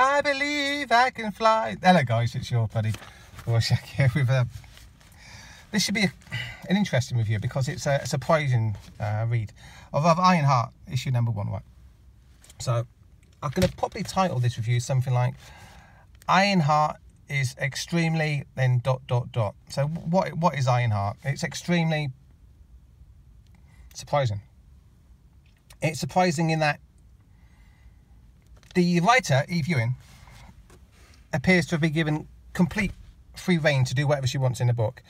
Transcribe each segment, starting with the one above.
I believe I can fly. Hello guys, it's your buddy Rorschach here with this should be an interesting review because it's a surprising read of IronHeart, issue number 1, right? So I'm going to probably title this review something like IronHeart is extremely then ... So what is IronHeart? It's extremely surprising. It's surprising in that the writer, Eve Ewing, appears to have been given complete free rein to do whatever she wants in the book.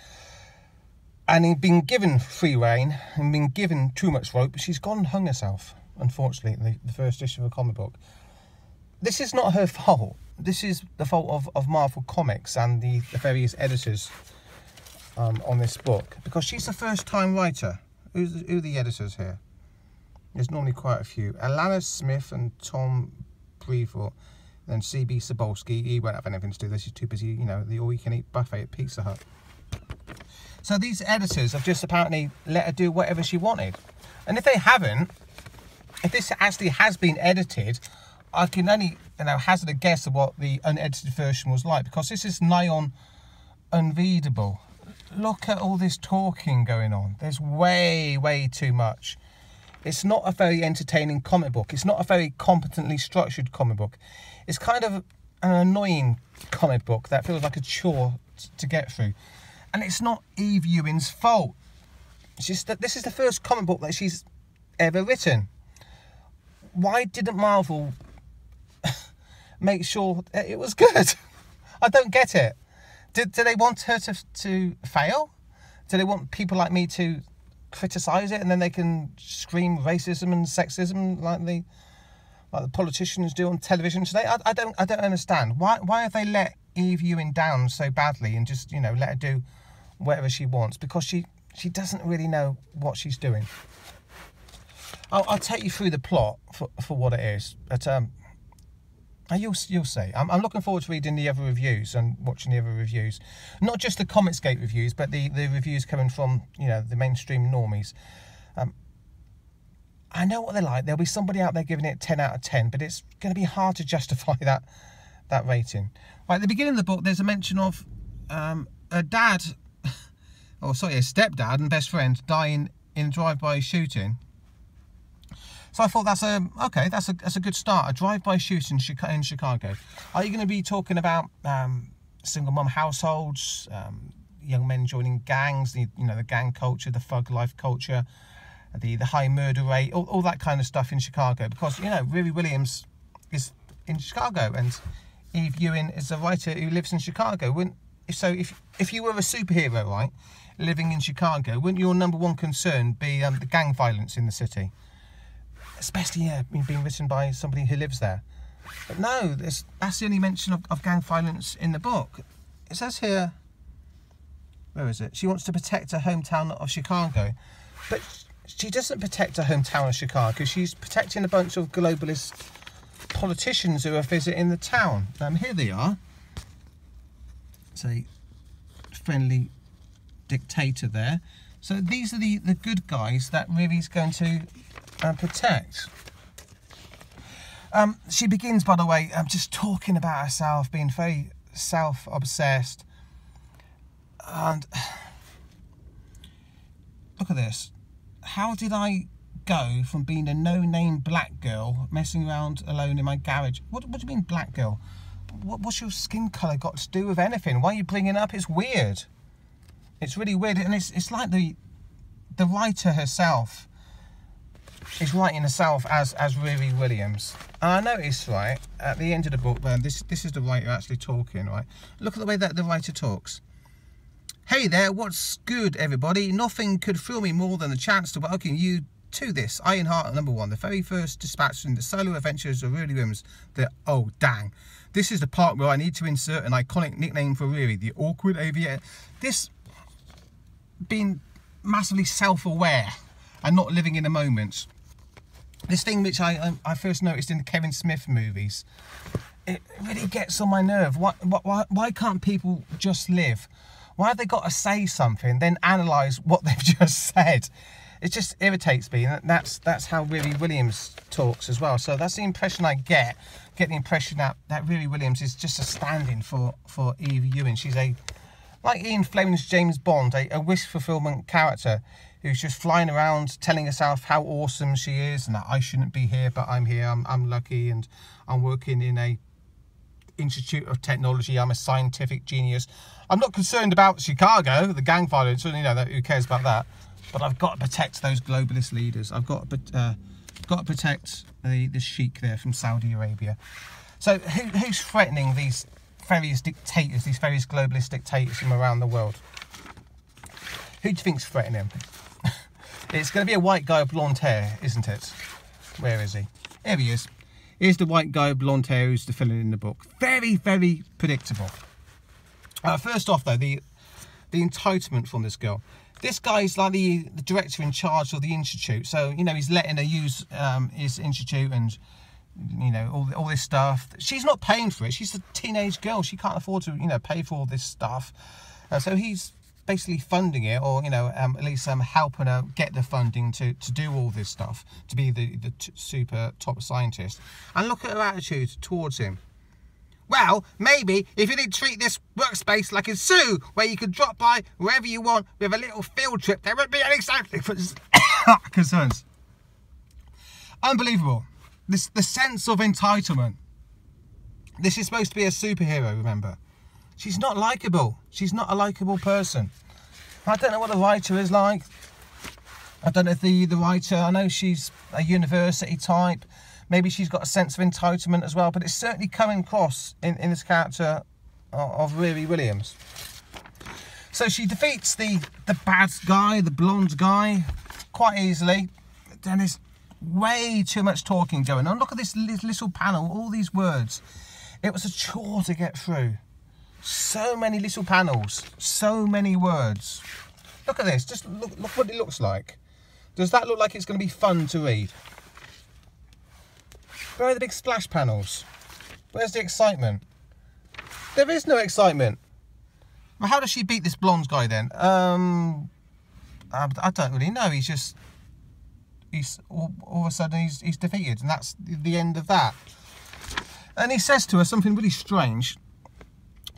And in being given free rein and being given too much rope, she's gone and hung herself, unfortunately, in the first issue of a comic book. This is not her fault. This is the fault of Marvel Comics and the various editors on this book, because she's the first-time writer. Who are the editors here? There's normally quite a few. Alana Smith and Tom Brevoort, then C.B. Sobolski. He won't have anything to do with this. He's too busy, you know, the all-you-can-eat buffet at Pizza Hut. So these editors have just apparently let her do whatever she wanted. And if they haven't, if this actually has been edited, I can only, hazard a guess of what the unedited version was like, because this is nigh on unreadable. Look at all this talking going on. There's way too much. It's not a very entertaining comic book. It's not a very competently structured comic book. It's kind of an annoying comic book that feels like a chore to get through. And it's not Eve Ewing's fault. It's just that this is the first comic book that she's ever written. Why didn't Marvel make sure it was good? I don't get it. Do they want her to fail? Do they want people like me to criticise it and then they can scream racism and sexism like the politicians do on television today? I don't understand. Why have they let Eve Ewing down so badly and just, let her do whatever she wants? Because she doesn't really know what she's doing. I'll take you through the plot for what it is, but you'll see. I'm looking forward to reading the other reviews and watching the other reviews, not just the Comicsgate reviews, but the reviews coming from the mainstream normies. I know what they're like. There'll be somebody out there giving it 10 out of 10, but it's going to be hard to justify that rating. Right, at the beginning of the book, there's a mention of a stepdad and best friend dying in a drive-by shooting. So I thought that's a good start. A drive-by shooting in Chicago. Are you going to be talking about single mum households, young men joining gangs, the gang culture, the thug life culture, the high murder rate, all that kind of stuff in Chicago? Because Riri Williams is in Chicago and Eve Ewing is a writer who lives in Chicago. If you were a superhero, right, living in Chicago, wouldn't your number one concern be the gang violence in the city? Especially being written by somebody who lives there. But no, that's the only mention of gang violence in the book. It says here, where is it? She wants to protect her hometown of Chicago. But she doesn't protect her hometown of Chicago. She's protecting a bunch of globalist politicians who are visiting the town. Here they are. It's a friendly dictator there. So these are the good guys that Riri's going to protect. She begins, by the way, just talking about herself, being very self-obsessed. And look at this. How did I go from being a no-name black girl messing around alone in my garage? What do you mean black girl? What's your skin colour got to do with anything? Why are you bringing it up? It's weird. It's really weird. And it's like the writer herself is writing herself as Riri Williams. And I noticed, right, at the end of the book, this is the writer actually talking, right? Look at the way that the writer talks. Hey there, what's good, everybody? Nothing could thrill me more than the chance to welcome you to this IronHeart #1, the very first dispatch in the solo adventures of Riri Williams. Oh, dang. This is the part where I need to insert an iconic nickname for Riri, the awkward aviator. This being massively self-aware and not living in the moment. This thing which I first noticed in the Kevin Smith movies, it really gets on my nerve. Why can't people just live? Why have they got to say something, then analyse what they've just said? it just irritates me, and that's how Riri Williams talks as well. So that's the impression I get the impression that Riri Williams is just a stand-in for Eve Ewing. She's like Ian Fleming's James Bond, a wish fulfillment character who's just flying around telling herself how awesome she is and that I shouldn't be here, but I'm here, I'm lucky, and I'm working in a Institute of Technology, I'm a scientific genius. I'm not concerned about Chicago, the gang violence, you know, who cares about that? But I've got to protect those globalist leaders. I've got to protect the sheik there from Saudi Arabia. So who's threatening these various dictators, these various globalist dictators from around the world? Who do you think's threatening him? It's going to be a white guy with blonde hair, isn't it? Where is he? Here he is. Here's the white guy with blonde hair who's the villain in the book. Very, very predictable. First off, though, the entitlement from this girl. This guy's like the director in charge of the institute. So, you know, he's letting her use his institute and, you know, all this stuff. She's not paying for it. She's a teenage girl. She can't afford to, you know, pay for all this stuff. So he's basically funding it, or, you know, at least helping her get the funding to do all this stuff, to be the super top scientist. And look at her attitude towards him. Well, maybe if you didn't treat this workspace like a zoo where you could drop by wherever you want with a little field trip, there wouldn't be any safety concerns. Unbelievable. The sense of entitlement. This is supposed to be a superhero, remember. She's not likeable. She's not a likeable person. I don't know what the writer is like. I don't know if the writer, I know she's a university type. Maybe she's got a sense of entitlement as well, but it's certainly coming across in this character of Riri Williams. So she defeats the bad guy, the blonde guy, quite easily. Then there's way too much talking going on. Look at this little panel, all these words. It was a chore to get through. So many little panels, so many words. Look at this, just look what it looks like. Does that look like it's going to be fun to read? Where are the big splash panels? Where's the excitement? There is no excitement. Well, how does she beat this blonde guy then? I don't really know. He's all of a sudden he's defeated, and that's the end of that. And he says to her something really strange.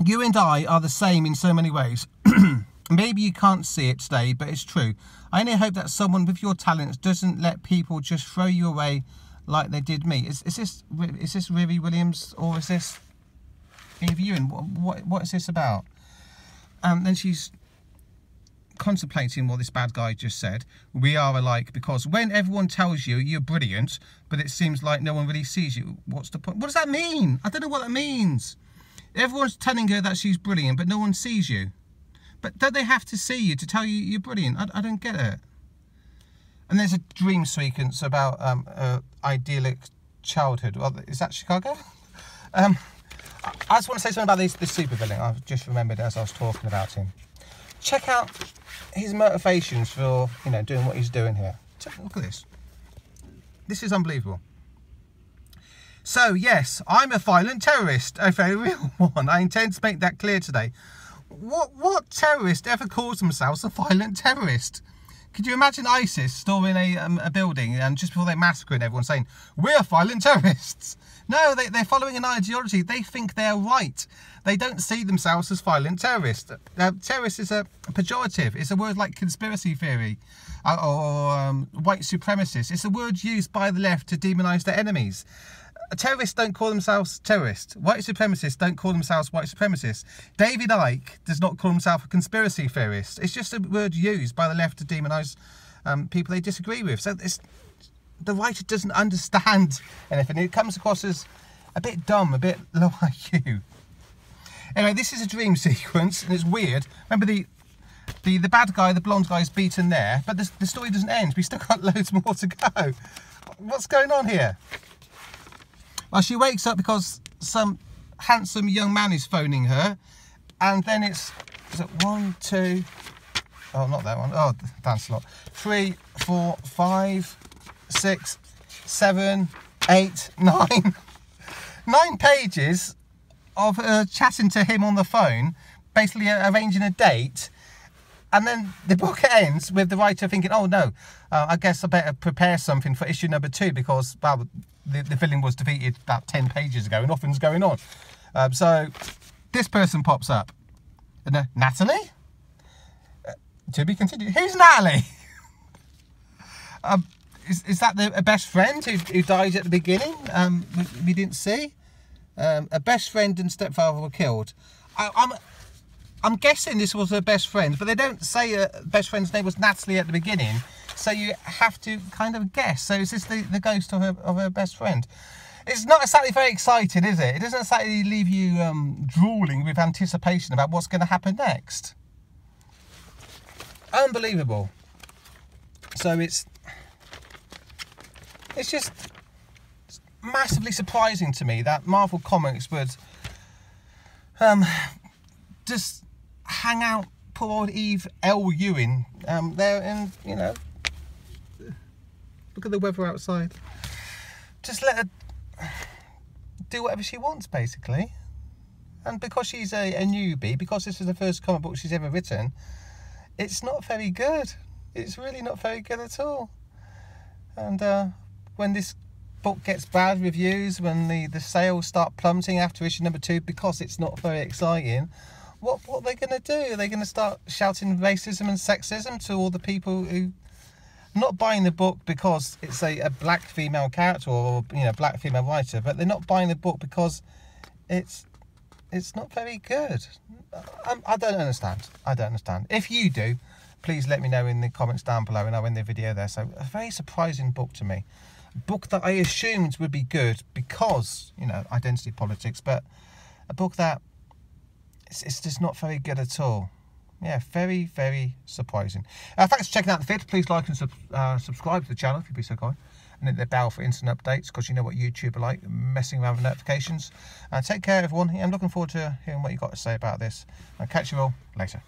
You and I are the same in so many ways. Maybe you can't see it today, but it's true. I only hope that someone with your talents doesn't let people just throw you away like they did me. Is this Riri Williams, or is this Eve Ewing? What is this about? Then she's contemplating what this bad guy just said. We are alike because when everyone tells you you're brilliant, but it seems like no one really sees you, what's the point? What does that mean? I don't know what that means. Everyone's telling her that she's brilliant, but no one sees you. But don't they have to see you to tell you you're brilliant? I don't get it. And there's a dream sequence about idyllic childhood. Well, is that Chicago? I just want to say something about this supervillain. I've just remembered as I was talking about him. Check out his motivations for, you know, doing what he's doing here. Look at this. This is unbelievable. So, yes, I'm a violent terrorist, a very real one. I intend to make that clear today. What terrorist ever calls themselves a violent terrorist? Could you imagine ISIS storming a building and just before they're massacring everyone saying, we're violent terrorists? No, they're following an ideology. They think they're right. They don't see themselves as violent terrorists. Terrorist is a pejorative. It's a word like conspiracy theory or white supremacist. It's a word used by the left to demonise their enemies. Terrorists don't call themselves terrorists. White supremacists don't call themselves white supremacists. David Icke does not call himself a conspiracy theorist. It's just a word used by the left to demonise people they disagree with. So the writer doesn't understand anything. It comes across as a bit dumb, a bit low IQ. Anyway, this is a dream sequence, and it's weird. Remember the bad guy, the blonde guy, is beaten there, but the story doesn't end. We've still got loads more to go. What's going on here? Well, she wakes up because some handsome young man is phoning her, and then is it 1, 2, oh, not that one, oh, dance a lot, 3, 4, 5, 6, 7, 8, 9, 9 pages of chatting to him on the phone, basically arranging a date, And then the book ends with the writer thinking, oh no, I guess I better prepare something for issue number 2 because, well, the villain was defeated about 10 pages ago and nothing's going on. So this person pops up. Natalie? To be continued. Who's Natalie? Is that a best friend who died at the beginning? We didn't see? A best friend and stepfather were killed. I'm guessing this was her best friend, but they don't say her best friend's name was Natalie at the beginning, so you have to kind of guess. So is this the ghost of her best friend? It's not exactly very exciting, is it? It doesn't exactly leave you drooling with anticipation about what's going to happen next. Unbelievable. So it's just massively surprising to me that Marvel Comics would just hang out poor old Eve L. Ewing there, and you know, look at the weather outside. Just let her do whatever she wants, basically. And because she's a newbie, because this is the first comic book she's ever written, it's not very good. It's really not very good at all. And when this book gets bad reviews, when the sales start plummeting after issue number 2 because it's not very exciting, what are they going to do? Are they going to start shouting racism and sexism to all the people who are not buying the book because it's a black female character or, you know, black female writer, but they're not buying the book because it's not very good? I don't understand. I don't understand. If you do, please let me know in the comments down below, and I'll end the video there. So a very surprising book to me. A book that I assumed would be good because, you know, identity politics, but a book that it's just not very good at all. Yeah, very, very surprising. Thanks for checking out the vid. Please like and subscribe to the channel if you'd be so kind. And hit the bell for instant updates, because you know what YouTube are like, messing around with notifications. Take care, everyone. I'm looking forward to hearing what you've got to say about this. I'll catch you all later.